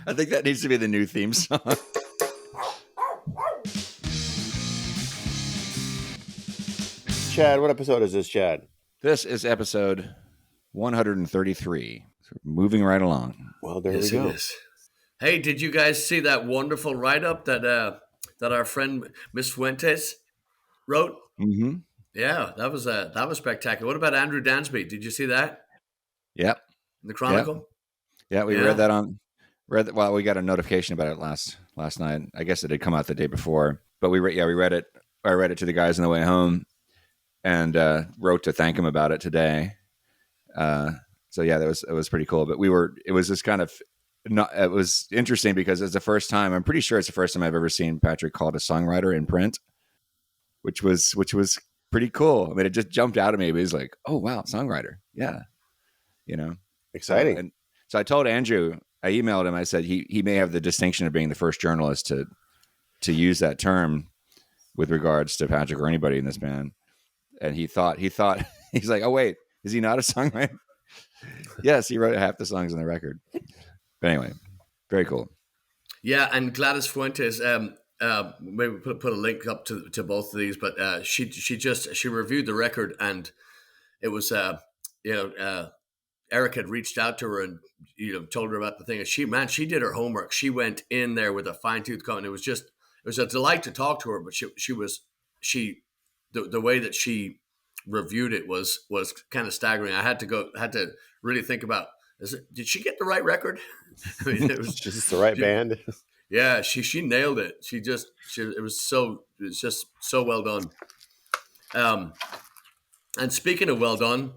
I think that needs to be the new theme song. Chad, what episode is this, Chad? This is episode 133. So moving right along. Well, there we go. Hey, did you guys see that wonderful write-up that our friend Miss Fuentes wrote? Mm-hmm. Yeah, that was spectacular. What about Andrew Dansby? Did you see that? Yep. In the Chronicle? Yeah, we read that well, we got a notification about it last night. I guess it had come out the day before, but we read it. I read it to the guys on the way home and wrote to thank him about it today. So yeah, it was pretty cool. But it was just kind of it was interesting because it's the first time, I'm pretty sure it's the first time I've ever seen Patrick called a songwriter in print, which was pretty cool. I mean, it just jumped out at me. It was like, oh wow, songwriter. Yeah. Exciting. And so I told Andrew, I emailed him, I said he may have the distinction of being the first journalist to use that term with regards to Patrick or anybody in this band. And he thought he's like, oh wait, is he not a songwriter? Yes, he wrote half the songs on the record. But anyway, very cool. Yeah, and Gladys Fuentes, maybe put a link up to both of these, but she reviewed the record, and it was Eric had reached out to her and told her about the thing, and she did her homework. She went in there with a fine-tooth comb, and it was a delight to talk to her. But the way that she reviewed it was kind of staggering. I had to really think about, did she get the right record? I mean, it was just the right band. Yeah, she nailed it. It was just so well done. And speaking of well done,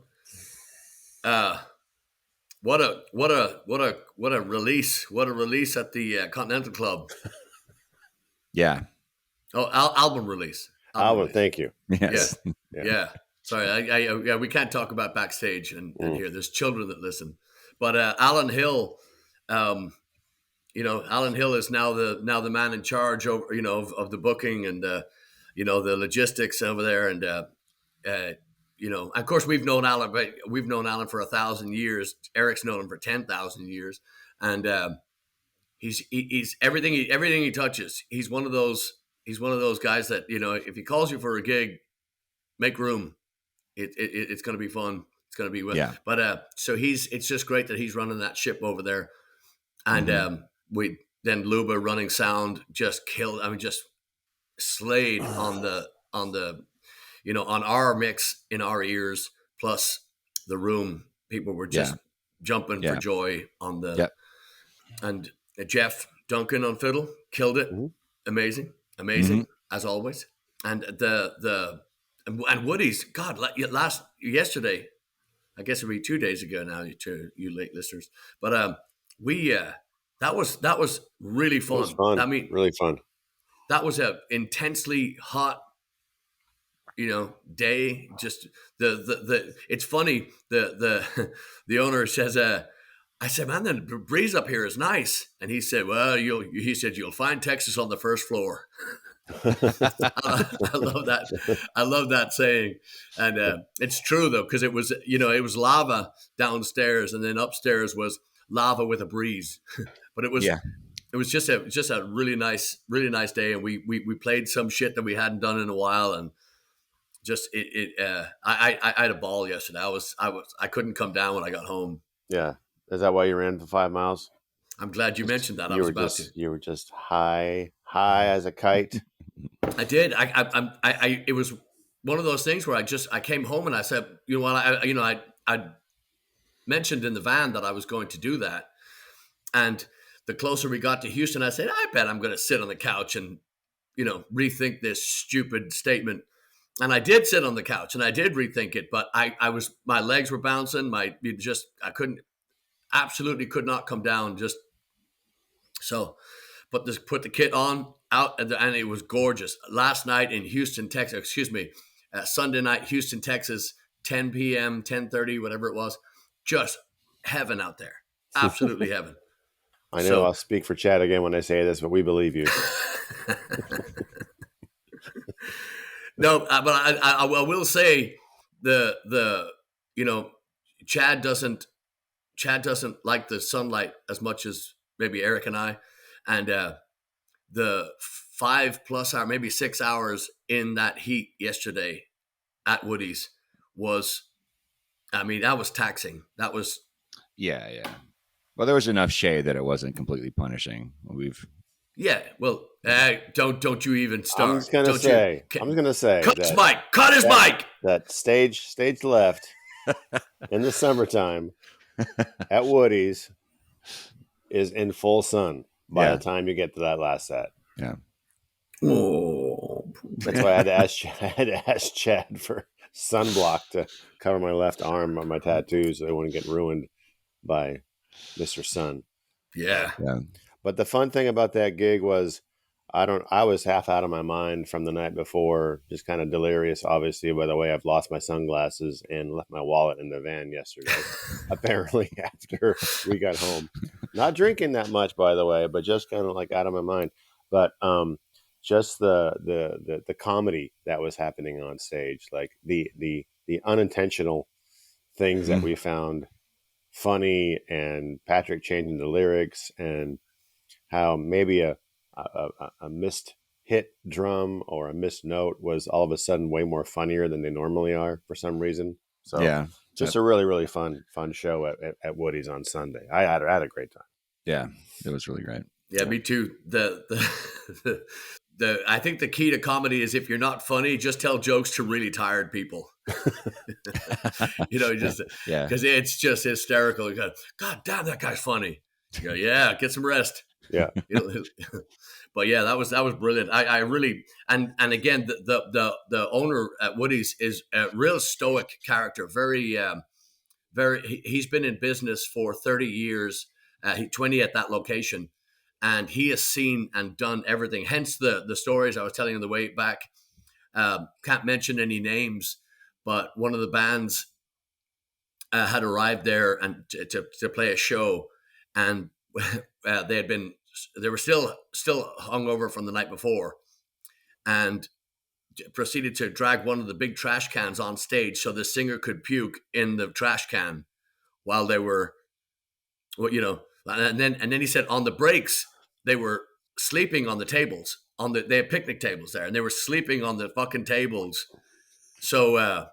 what a release! What a release at the Continental Club. Yeah. Oh, album release. Album. Thank you. Yes. Yeah. Sorry, we can't talk about backstage and here. There's children that listen, but Alan Hill, Alan Hill is now the man in charge of the booking and the logistics over there, and of course we've known Alan for 1,000 years. Eric's known him for 10,000 years, and he's everything he touches. He's one of those guys that if he calls you for a gig, make room. It's going to be fun. It's going to be But so it's just great that he's running that ship over there, and we then Luba running sound just killed. I mean, just slayed on on our mix in our ears, plus the room. People were just jumping for joy on the and Jeff Duncan on fiddle killed it. Amazing as always. And and Woody's yesterday, I guess it'll be 2 days ago now to you late listeners, but that was really fun. It was fun. I mean, really fun. That was a intensely hot, day. Just the it's funny. The owner says, I said, man, the breeze up here is nice. And he said, well, you'll find Texas on the first floor. I love that. I love that saying. And it's true though, because it was lava downstairs, and then upstairs was lava with a breeze. But it was just a really nice day, and we played some shit that we hadn't done in a while, and just I had a ball yesterday. I couldn't come down when I got home. Yeah. Is that why you ran for 5 miles? I'm glad you mentioned that. You were just high as a kite. I did. It was one of those things where I came home and I said, I mentioned in the van that I was going to do that, and the closer we got to Houston, I said, I bet I'm going to sit on the couch and rethink this stupid statement. And I did sit on the couch and I did rethink it, but my legs were bouncing. Absolutely could not come down. Just so, put the kit on out, and it was gorgeous. Last night in Houston, Texas. Sunday night, Houston, Texas, 10 p.m., 10:30, whatever it was. Just heaven out there. Absolutely heaven. I know I'll speak for Chad again when I say this, but we believe you. No, but I will say Chad Chad doesn't like the sunlight as much as maybe Eric and I, and the 5+ hour, maybe 6 hours in that heat yesterday at Woody's was, I mean, that was taxing. That was, yeah. Well, there was enough shade that it wasn't completely punishing. Well, don't you even start. I'm just gonna say cut his mic. Cut his mic. That stage left in the summertime at Woody's is in full sun by the time you get to that last set. Yeah. Oh, that's why I had to ask Chad for sunblock to cover my left arm on my tattoos so they wouldn't get ruined by Mr. Sun. Yeah. But the fun thing about that gig was I was half out of my mind from the night before, just kind of delirious, obviously, by the way I've lost my sunglasses and left my wallet in the van yesterday, apparently after we got home. Not drinking that much, by the way, but just kind of like out of my mind. But just the comedy that was happening on stage, like the unintentional things that we found funny, and Patrick changing the lyrics, and how maybe a missed hit drum or a missed note was all of a sudden way more funnier than they normally are for some reason. So just a really, really fun show at Woody's on Sunday. I had a great time. Yeah, it was really great. Yeah, me too. I think the key to comedy is if you're not funny, just tell jokes to really tired people. Just because it's just hysterical. You go, God damn, that guy's funny. You go, yeah, get some rest. Yeah. But yeah, that was brilliant. I really, and again, the owner at Woody's is a real stoic character. Very, he's been in business for 30 years, 20 at that location. And he has seen and done everything. Hence the stories I was telling on the way back. Can't mention any names, but one of the bands had arrived there and to play a show, and they were still hungover from the night before, and proceeded to drag one of the big trash cans on stage so the singer could puke in the trash can while they were, and then he said on the breaks they were sleeping on the tables. They had picnic tables there, and they were sleeping on the fucking tables. So,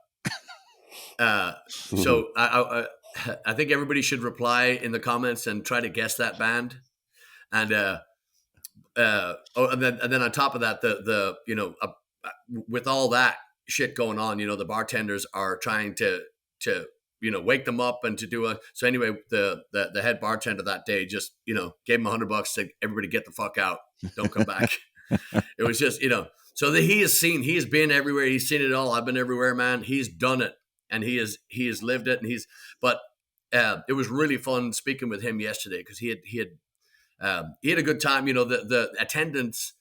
so I think everybody should reply in the comments and try to guess that band. And and then on top of that, with all that shit going on, the bartenders are trying to wake them up and to do so anyway, the head bartender that day just, gave him $100, said, everybody get the fuck out. Don't come back. It was just, so that he has been everywhere. He's seen it all. I've been everywhere, man. He's done it, and he has lived it. And but it was really fun speaking with him yesterday, because he had a good time. The attendance,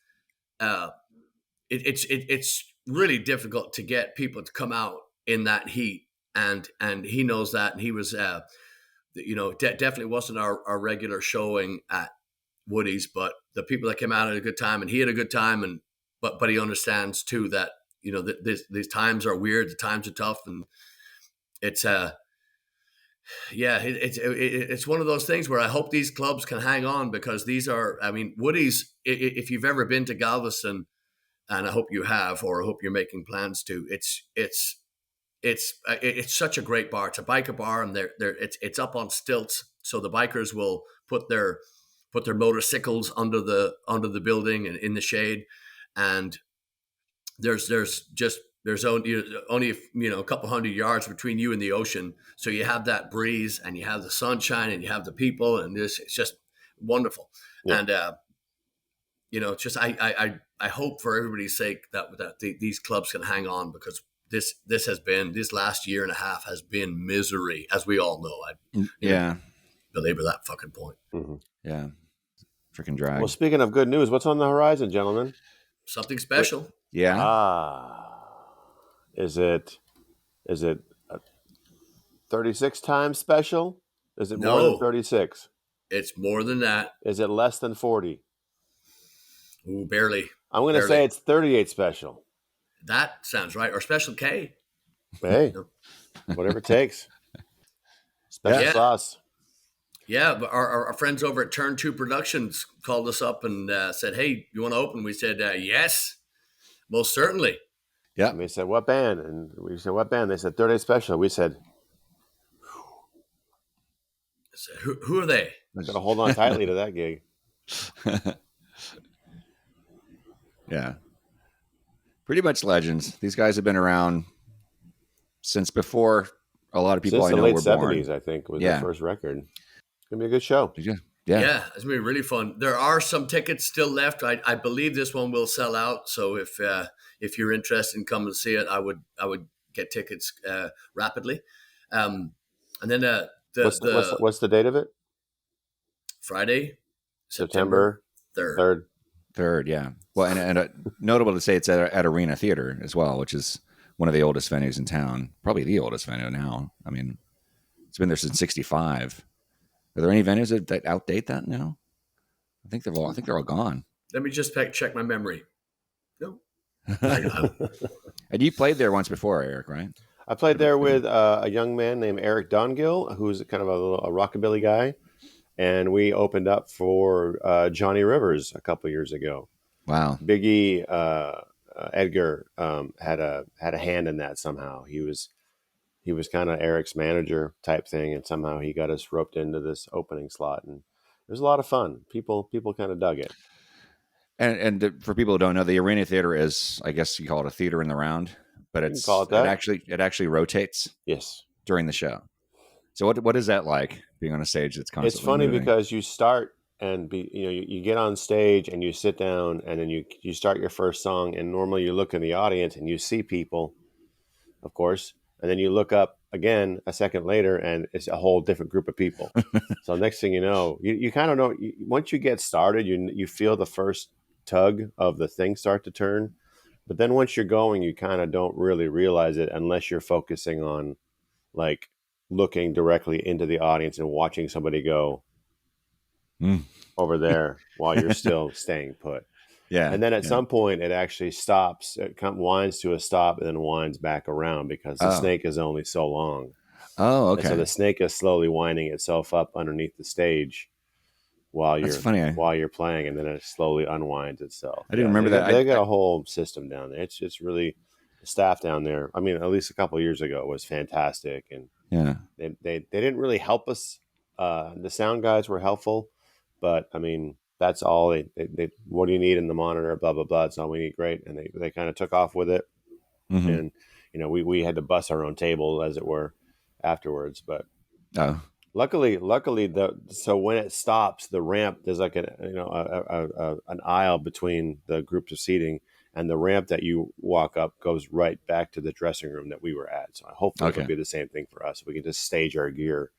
it's really difficult to get people to come out in that heat. And he knows that, and he was, definitely wasn't our regular showing at Woody's, but the people that came out had a good time, and he had a good time, but he understands too that these times are weird, the times are tough, and it's it's one of those things where I hope these clubs can hang on, because these are, Woody's. If you've ever been to Galveston, and I hope you have, or I hope you're making plans to, it's such a great bar. It's a biker bar, and it's up on stilts, so the bikers will put their motorcycles under the building and in the shade, and there's only a couple hundred yards between you and the ocean, so you have that breeze, and you have the sunshine, and you have the people, and it's just wonderful. Yeah. And just I hope for everybody's sake that these clubs can hang on, because this last year and a half has been misery, as we all know. I belabor that fucking point. Mm-hmm. Yeah, freaking drag. Well, speaking of good news, what's on the horizon, gentlemen? Something special. Yeah. Is it a 36 times special? Is it more than 36? It's more than that. Is it less than 40? Ooh, barely. I'm going to say it's 38 special. That sounds right. Or Special K. Hey, whatever it takes. Special sauce. Yeah, but our friends over at Turn 2 Productions called us up and said, "Hey, you want to open?" We said, "Yes, most certainly." Yeah. And they said, "What band?" And we said, "What band?" They said, "Third Day Special." We said, I said, who are they? "Got to hold on tightly to that gig." Yeah. Pretty much legends. These guys have been around since before a lot of people Since I the know late were '70s, born. I think, was Yeah. their first record. It's gonna be a good show. Yeah. Yeah, it's gonna be really fun. There are some tickets still left. I believe this one will sell out. So if you're interested in coming to see it, I would get tickets rapidly. And then What's the date of it? Friday, September 3rd. Third, yeah. Well, and notable to say it's at Arena Theater as well, which is one of the oldest venues in town. Probably the oldest venue now. I mean, it's been there since '65. Are there any venues that outdate that now? I think they're all gone. Let me just check my memory. No. And you played there once before, Eric, right? I played there with a young man named Eric Dongill, who's kind of a rockabilly guy, and we opened up for Johnny Rivers a couple years ago. Wow. Biggie Edgar had a hand in that somehow. He was kind of Eric's manager type thing, and somehow he got us roped into this opening slot, and it was a lot of fun. People kind of dug it. And for people who don't know, the Iranian Theater is, I guess you call it a theater in the round, but You can call it that. it actually rotates Yes. during the show. So what is that like, being on a stage that's constantly It's funny moving? because you start and you get on stage and you sit down and then you start your first song, and normally you look in the audience and you see people, of course, and then you look up again a second later and it's a whole different group of people. So next thing you know, you kind of know, once you get started, you feel the first tug of the thing start to turn, but then once you're going, you kind of don't really realize it unless you're focusing on like looking directly into the audience and watching somebody go over there while you're still staying put. Yeah. And then at some point it actually stops, it winds to a stop and then winds back around because the snake is only so long. Oh, okay. And so the snake is slowly winding itself up underneath the stage while you're playing, and then it slowly unwinds itself. I didn't remember that. They got a whole system down there. It's really, the staff down there, I mean, at least a couple of years ago, was fantastic. And yeah, they didn't really help us. The sound guys were helpful, but I mean, that's all they what do you need in the monitor, blah blah blah, that's all we need. Great. And they kind of took off with it. Mm-hmm. And we had to bus our own table, as it were, afterwards. But luckily so when it stops, the ramp, there's like an aisle between the groups of seating, and the ramp that you walk up goes right back to the dressing room that we were at. So hopefully it'll be the same thing for us. We can just stage our gear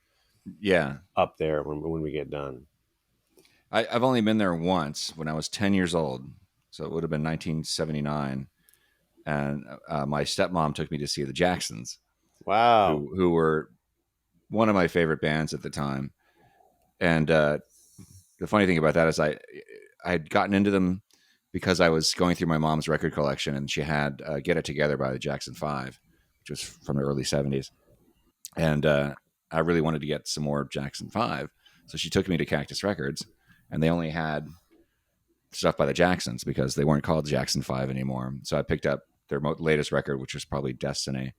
up there when we get done. I've only been there once when I was 10 years old. So it would have been 1979. And my stepmom took me to see the Jacksons. Wow. Who were one of my favorite bands at the time. And the funny thing about that is I had gotten into them because I was going through my mom's record collection, and she had Get It Together by the Jackson 5, which was from the early 70s. And I really wanted to get some more Jackson 5. So she took me to Cactus Records, and they only had stuff by the Jacksons because they weren't called Jackson 5 anymore. So I picked up their latest record, which was probably Destiny.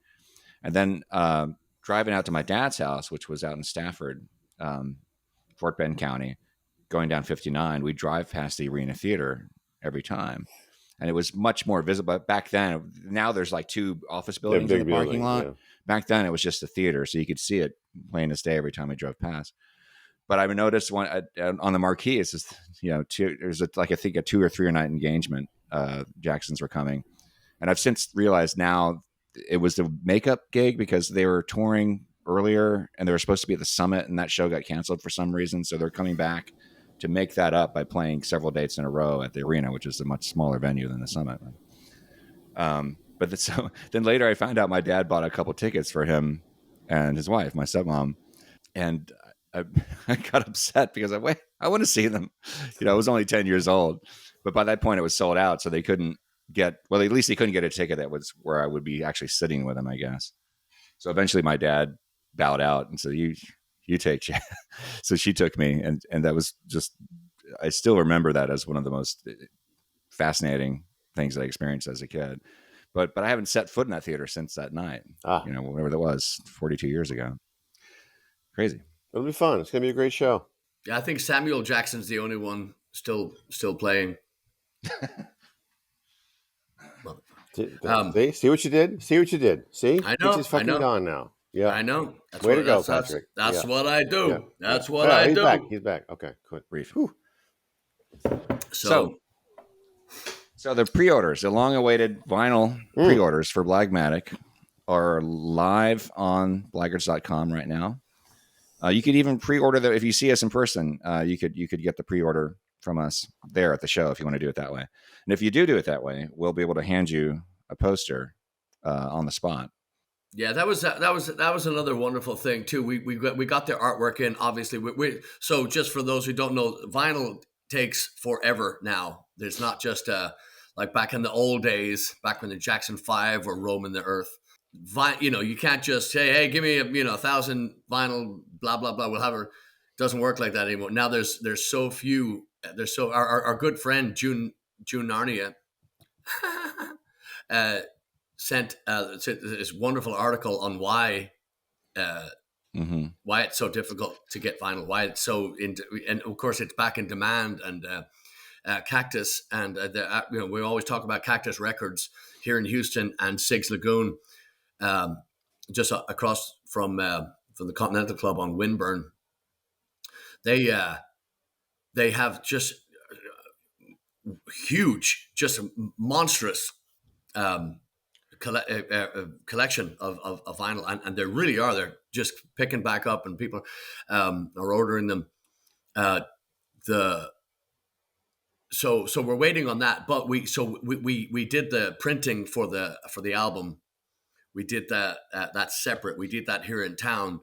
And then driving out to my dad's house, which was out in Stafford, Fort Bend County, going down 59, we drive past the Arena Theater every time. And it was much more visible. But back then, now there's like 2 office buildings in the parking lot. Yeah. Back then, it was just a theater, so you could see it plain as day every time we drove past. But I noticed one on the marquee, it's just, there's I think a 2 or 3 night engagement. Jacksons were coming. And I've since realized now it was the makeup gig because they were touring earlier and they were supposed to be at the Summit, and that show got canceled for some reason. So they're coming back to make that up by playing several dates in a row at the Arena, which is a much smaller venue than the Summit. So then later I found out my dad bought a couple tickets for him and his wife, my stepmom. And I got upset because I want to see them. I was only 10 years old, but by that point it was sold out. So they couldn't at least they couldn't get a ticket that was where I would be actually sitting with him, I guess. So eventually my dad bowed out and said, you you take Chad. So she took me, and that was just, I still remember that as one of the most fascinating things that I experienced as a kid. But I haven't set foot in that theater since that night. Whatever that was, 42 years ago. Crazy. It'll be fun. It's gonna be a great show. Yeah, I think Samuel Jackson's the only one still playing. See what you did? See what you did? See? I know. He's fucking gone now. Yeah. I know. Way to go, Patrick. That's what I do. Yeah. That's what I do. do. Back. He's back. Okay, good. Brief. So the pre-orders, the long-awaited vinyl pre-orders for Blagmatic are live on Blaggards.com right now. You could even pre-order them if you see us in person. You could get the pre-order from us there at the show if you want to do it that way. And if you do it that way, we'll be able to hand you a poster on the spot. Yeah, that was another wonderful thing too. We got their artwork in. Obviously, so just for those who don't know, vinyl takes forever now. There's not just like back in the old days, back when the Jackson 5 were roaming the earth. You can't just say, "Hey, give me 1,000 vinyl, blah blah blah." We'll have her. Doesn't work like that anymore. Now there's so few. There's so our good friend June Narnia sent this wonderful article on why it's so difficult to get vinyl, why it's so and of course it's back in demand, and Cactus and we always talk about Cactus Records here in Houston and Sig's Lagoon, just across from the Continental Club on Winburn. They have just huge, just monstrous collection of vinyl, and they really are. They're just picking back up, and people are ordering them. So we're waiting on that, but we did the printing for the album. We did that separate. We did that here in town.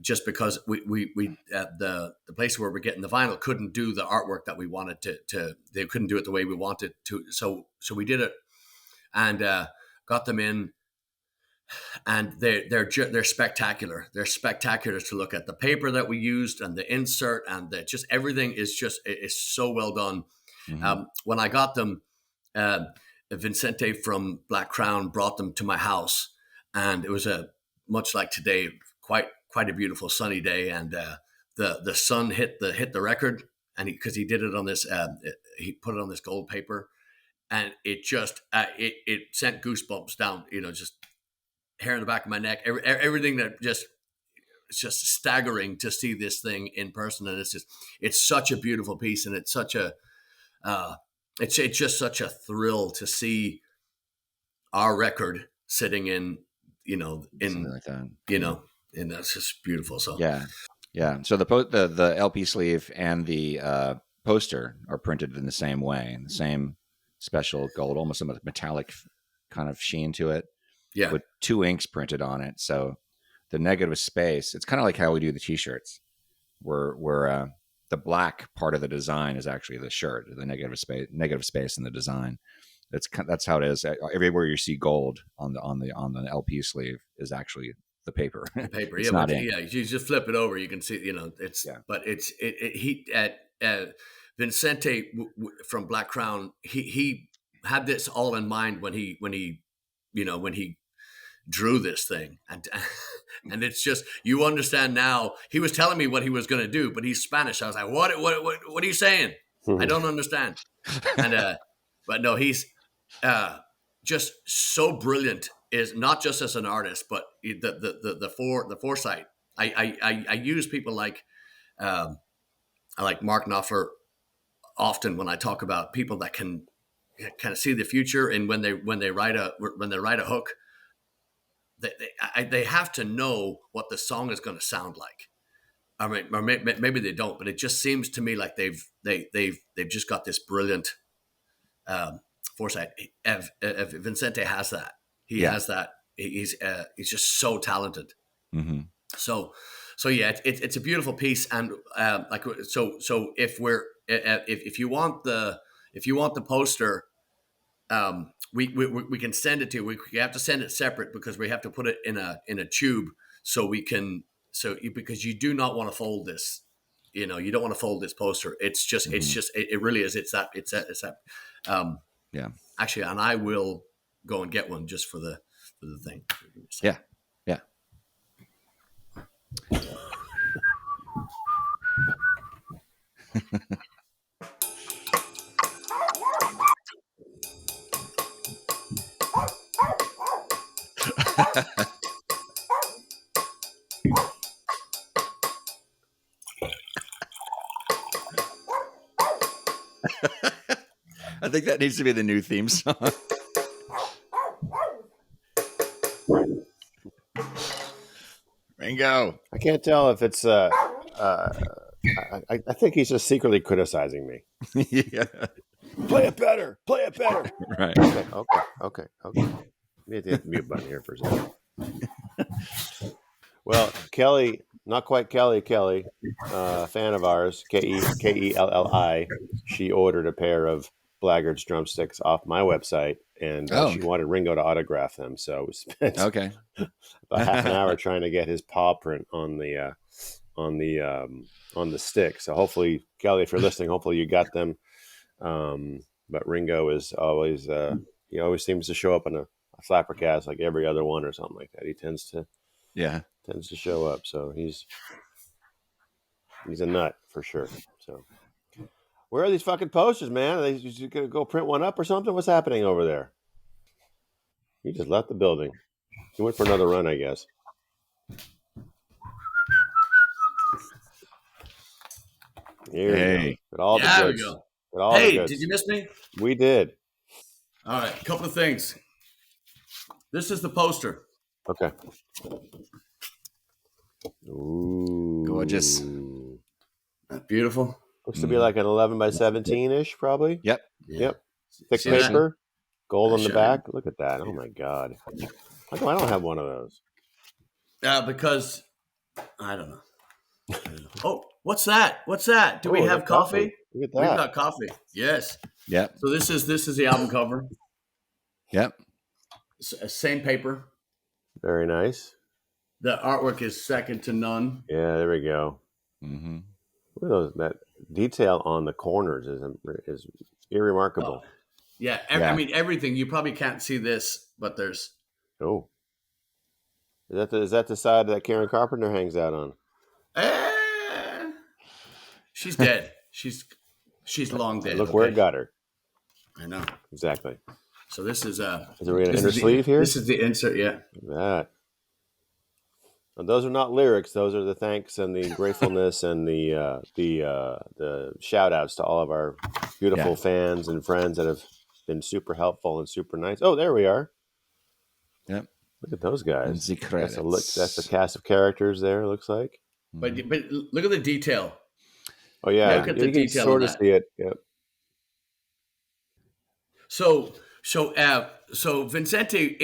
Just because the place where we're getting the vinyl couldn't do the artwork that we wanted to they couldn't do it the way we wanted to. So we did it and got them in, and they're spectacular. They're spectacular to look at. The paper that we used and the insert and just everything is so well done. Mm-hmm. When I got them, Vincente from Black Crown brought them to my house, and it was much like today, quite a beautiful sunny day, and the sun hit the record, and because he did it on this, he put it on this gold paper, and it just it sent goosebumps down, just hair in the back of my neck, everything that it's just staggering to see this thing in person, and it's such a beautiful piece, and it's such a it's just such a thrill to see our record sitting in something like that. And that's just beautiful. So yeah. So the LP sleeve and the poster are printed in the same way, the same special gold, almost a metallic kind of sheen to it. Yeah, with 2 inks printed on it. So the negative space, it's kind of like how we do the T-shirts, where the black part of the design is actually the shirt, the negative space in the design. That's how it is. Everywhere you see gold on the LP sleeve is actually the paper. The paper, it's not ink. Yeah. You just flip it over, you can see. It's. Yeah. But he Vincente from Black Crown. He had this all in mind when he drew this thing, and it's just, you understand now. He was telling me what he was going to do, but he's Spanish. I was like, what are you saying? I don't understand. And but no, he's just so brilliant. Is not just as an artist, but the foresight. I use people like I like Mark Knopfler often when I talk about people that can kind of see the future, and when they write a hook, they have to know what the song is going to sound like. I mean, or maybe they don't, but it just seems to me like they've just got this brilliant foresight. Vincente has that. He has that. He's just so talented. Mm-hmm. So yeah, it's a beautiful piece, and so if you want the poster, we can send it to you. We have to send it separate because we have to put it in a tube so we can because you do not want to fold this, you don't want to fold this poster. It's just, it really is. It's that. Yeah. Actually, and I will go and get one just for the thing. Yeah. Yeah. I think that needs to be the new theme song. Ringo. I can't tell if it's. I think he's just secretly criticizing me. Yeah. Play it better. Play it better. Right. Okay. Need to hit the mute button here for a second. Well, Kelly, not quite Kelly, fan of ours, Kelli, she ordered a pair of Blaggards drumsticks off my website, and she wanted Ringo to autograph them. So we spent about half an hour trying to get his paw print on the stick. So hopefully, Kelly, if you're listening, hopefully you got them. But Ringo is always he always seems to show up on a SlapperCast like every other one or something like that. He tends to show up. So he's a nut for sure. So where are these fucking posters, man? Are they just gonna go print one up or something? What's happening over there? He just left the building. He went for another run, I guess. Here we go. All the goods. We go. Hey, did you miss me? We did. All right, a couple of things. This is the poster. Okay. Ooh. Gorgeous. Beautiful. Looks to be like an 11 by 17-ish, probably. Yep. Yep. Thick paper. Gold on the back. Look at that. Oh, my God. How come I don't have one of those? Because, I don't know. Oh, what's that? Do we have coffee? Look at that. We've got coffee. Yes. Yep. So this is the album cover. Yep. Same paper. Very nice. The artwork is second to none. Yeah, there we go. Mm-hmm. Look at those. That detail on the corners is irremarkable. Yeah, I mean everything. You probably can't see this, but there's. Oh. Is that the side that Karen Carpenter hangs out on? She's dead. She's long dead. Look where it got her. I know. Exactly. So this is there an inner sleeve here? This is the insert, yeah. Look at that. And those are not lyrics. Those are the thanks and the gratefulness and the shout outs to all of our beautiful fans and friends that have been super helpful and super nice. Oh, there we are. Yep. Look at those guys. The credits. That's the cast of characters there, looks like. But look at the detail. Oh, yeah. Look at the detail. You can sort of see it. Yep. So Vincente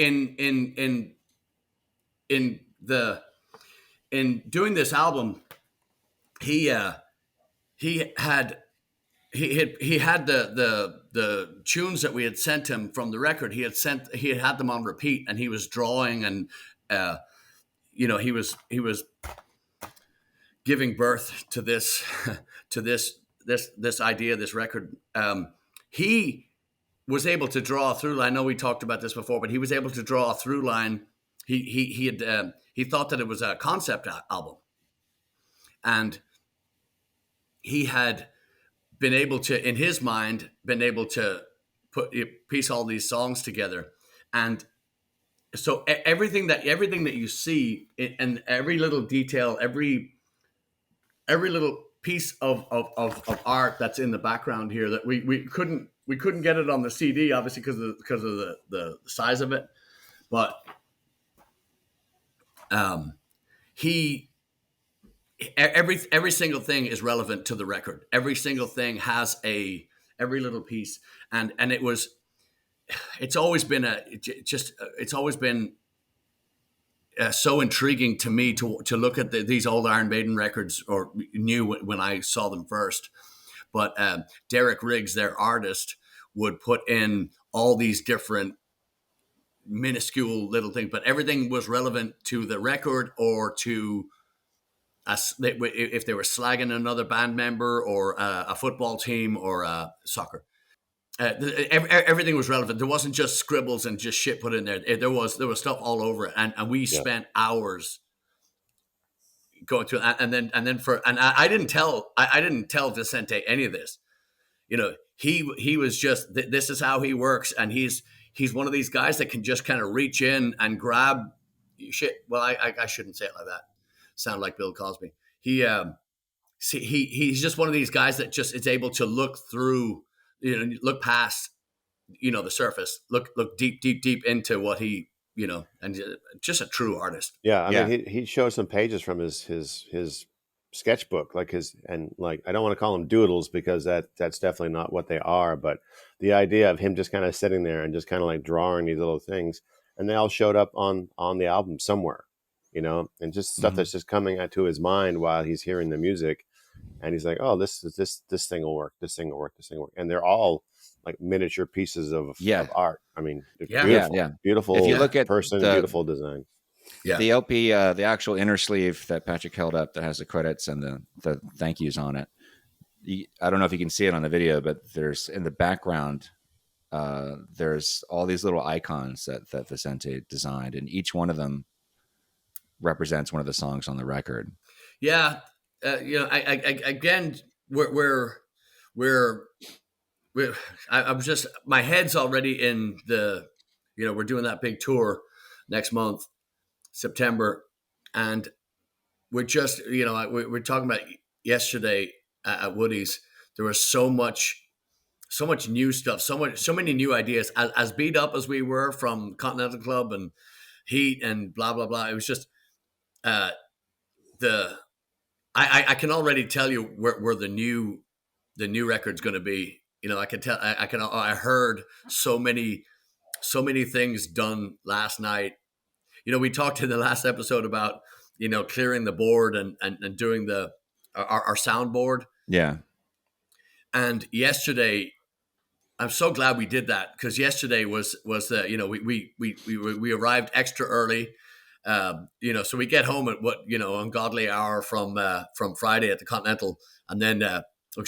in doing this album, he had the tunes that we had sent him from the record. He had them on repeat, and he was drawing, and he was giving birth to this idea, this record. He was able to draw a through line. I know we talked about this before, but he was able to draw a through line. He thought that it was a concept album, and he had been able to, in his mind, piece all these songs together. And so everything that you see, and every little detail, every little piece of art that's in the background here, that we couldn't get it on the CD, obviously because of the size of it, but every single thing is relevant to the record. Every single thing has every little piece, and it's always been so intriguing to me to look at these old Iron Maiden records, or new when I saw them first. But Derek Riggs, their artist, would put in all these different minuscule little things, but everything was relevant to the record or to if they were slagging another band member or a football team or soccer. Everything was relevant. There wasn't just scribbles and just shit put in there. There was stuff all over it, and we spent hours going through that. And then I didn't tell Vicente any of this. You know, he was just this is how he works, and he's one of these guys that can just kind of reach in and grab shit. Well, I shouldn't say it like that. Sound like Bill Cosby. He's just one of these guys that just is able to look through, look past, the surface, look deep into what he, and just a true artist. Yeah. I mean, he showed some pages from his sketchbook, I don't want to call them doodles because that's definitely not what they are. But the idea of him just kind of sitting there and just kind of like drawing these little things, and they all showed up on the album somewhere, and just stuff that's just coming out to his mind while he's hearing the music. And he's like, oh, this thing will work. This thing will work. This thing will work. And they're all like miniature pieces of art. I mean, beautiful. If you look at beautiful design. Yeah. The LP, the actual inner sleeve that Patrick held up that has the credits and the thank yous on it. I don't know if you can see it on the video, but there's in the background, there's all these little icons that Vicente designed, and each one of them represents one of the songs on the record. Yeah. Again, I'm just, my head's already in the, we're doing that big tour next month, September. And we're just, we're talking about yesterday at Woody's, there was so much new stuff, so many new ideas, as beat up as we were from Continental Club and Heat and blah, blah, blah. It was just, I can already tell you where the new record's going to be. I can tell. I heard so many things done last night. We talked in the last episode about clearing the board and doing our soundboard. Yeah. And yesterday, I'm so glad we did that, because yesterday was we arrived extra early. So we get home at ungodly hour from Friday at the Continental, and then from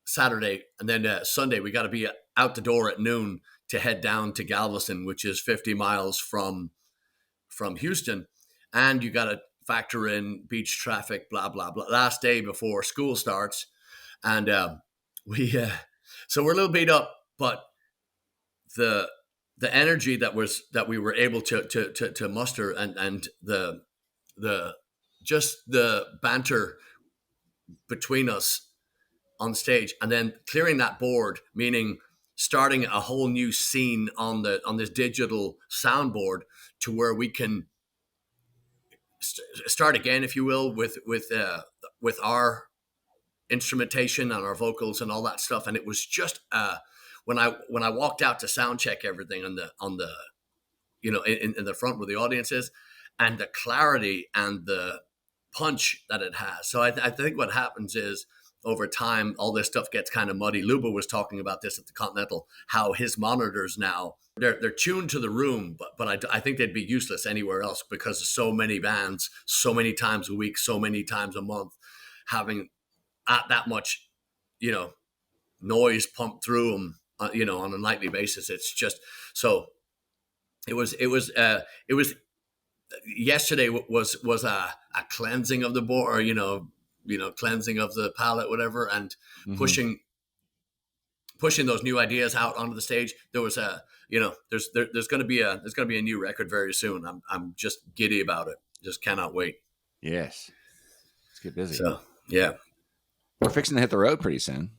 Saturday, and then Sunday we got to be out the door at noon to head down to Galveston, which is 50 miles from Houston, and you got to factor in beach traffic, blah blah blah. Last day before school starts, and so we're a little beat up, but the energy that we were able to muster, and the just the banter between us on stage, and then clearing that board, meaning starting a whole new scene on this digital soundboard, to where we can start again, if you will, with our instrumentation and our vocals and all that stuff. And it was just when I walked out to sound check everything on the in the front where the audience is, and the clarity and the punch that it has. So I think what happens is, over time, all this stuff gets kind of muddy. Luba was talking about this at the Continental, how his monitors now, they're tuned to the room, but I think they'd be useless anywhere else, because of so many bands, so many times a week, so many times a month, having that much, noise pumped through them, on a nightly basis. It's just, so it was yesterday was a cleansing of the board, cleansing of the palette, whatever, and pushing those new ideas out onto the stage. There was there's going to be a new record very soon. I'm just giddy about it. Just cannot wait. Yes. Let's get busy. So, yeah. We're fixing to hit the road pretty soon.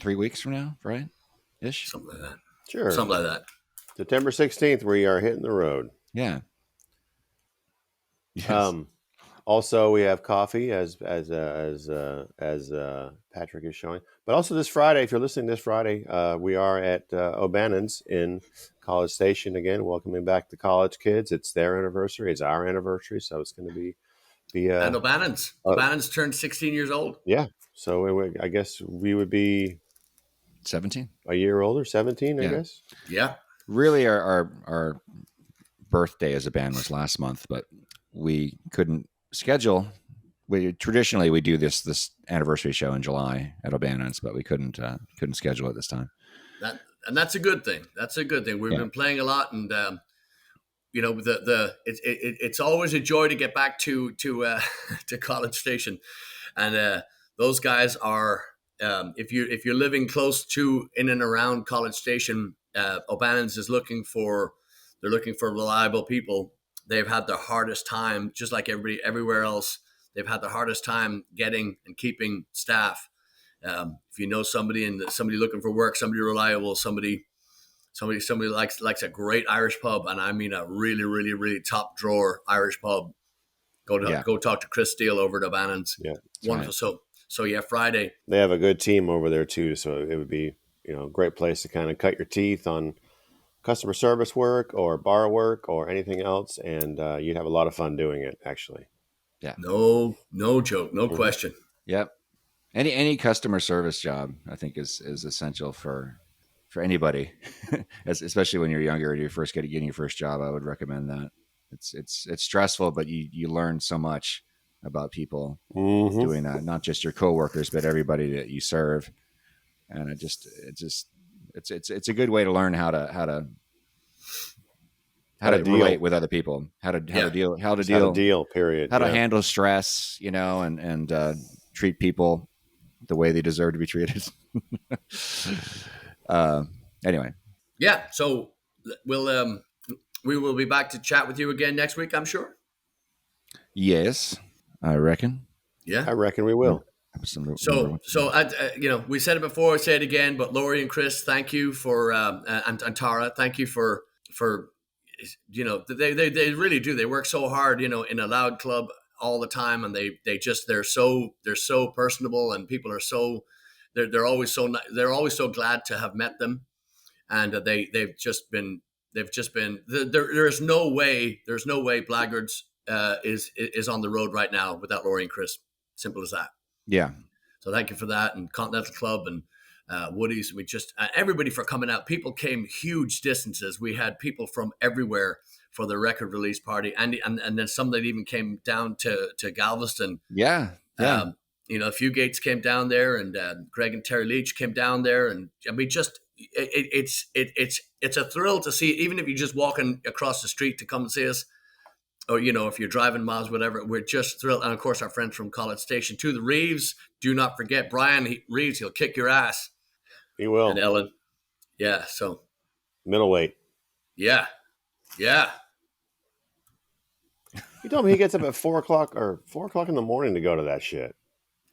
3 weeks from now, right? Ish. Something like that. Sure. Something like that. September 16th, we are hitting the road. Yeah. Yes. Also, we have coffee, as Patrick is showing. But also this Friday, if you're listening this Friday, we are at O'Bannon's in College Station again, welcoming back the college kids. It's their anniversary. It's our anniversary, so it's going to be and O'Bannon's turned 16 years old. Yeah, so I guess we would be 17, a year older, 17, I guess. Yeah. Really, our birthday as a band was last month, but we couldn't schedule, we traditionally do this anniversary show in July at O'Bannon's, but we couldn't schedule it this time. That's a good thing. That's a good thing. We've been playing a lot, and it's always a joy to get back to College Station, and those guys are if you're living close to in and around College Station, O'Bannon's is looking for reliable people. They've had the hardest time, just like everywhere else. They've had the hardest time getting and keeping staff. If you know somebody looking for work, somebody reliable, somebody likes a great Irish pub, and I mean a really, really, really top drawer Irish pub. Go talk to Chris Steele over at O'Bannon's. Yeah, wonderful. Right. So Friday. They have a good team over there too, so it would be a great place to kind of cut your teeth on customer service work or bar work or anything else, and you'd have a lot of fun doing it. Actually, yeah, no joke, no question. Yep, any customer service job I think is essential for anybody, especially when you're younger and you're first getting your first job. I would recommend that. It's stressful, but you learn so much about people doing that, not just your coworkers, but everybody that you serve. And it's a good way to learn how to relate with other people, how to deal, period. How to handle stress, and treat people the way they deserve to be treated. Anyway. Yeah. So we will be back to chat with you again next week, I'm sure. Yes, I reckon. Yeah, I reckon we will. So we said it before, say it again, but Laurie and Chris, thank you for, and Tara, thank you for, they really do. They work so hard, in a loud club all the time, and they're so personable, and people are they're always so glad to have met them. And they've just been, there's no way Blaggards is on the road right now without Laurie and Chris. Simple as that. Yeah. So thank you for that, and Continental Club and Woody's. We just everybody for coming out. People came huge distances. We had people from everywhere for the record release party, and then some that even came down to Galveston. Yeah. A few Gates came down there, and Greg and Terry Leach came down there, and I mean, just it's a thrill to see, even if you're just walking across the street to come and see us. Or, if you're driving miles, whatever, we're just thrilled. And, of course, our friends from College Station, too. The Reeves, do not forget. Brian Reeves, he'll kick your ass. He will. And Ellen. Yeah, so. Middleweight. Yeah. Yeah. You told me he gets up at 4 o'clock in the morning to go to that shit.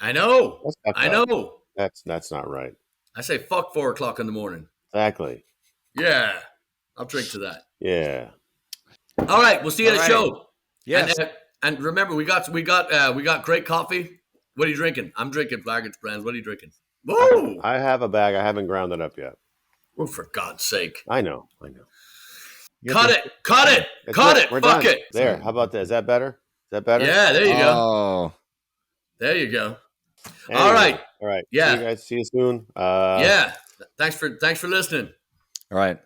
I know. I know. That's not right. I say fuck 4 o'clock in the morning. Exactly. Yeah. I'll drink to that. Yeah. All right, we'll see you at the show. Yes. And remember, we got great coffee. What are you drinking? I'm drinking Blaggards brand. What are you drinking? Whoa! I have a bag. I haven't ground it up yet. Oh, for God's sake! I know. Cut it! We're Fuck done. it! There. How about that? Is that better? Yeah, there you go. Oh. There you go. Anyway, all right. Yeah. See you guys. See you soon. Yeah. Thanks for listening. All right.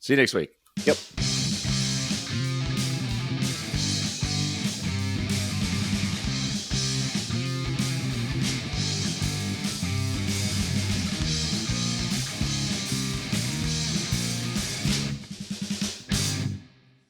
See you next week. Yep.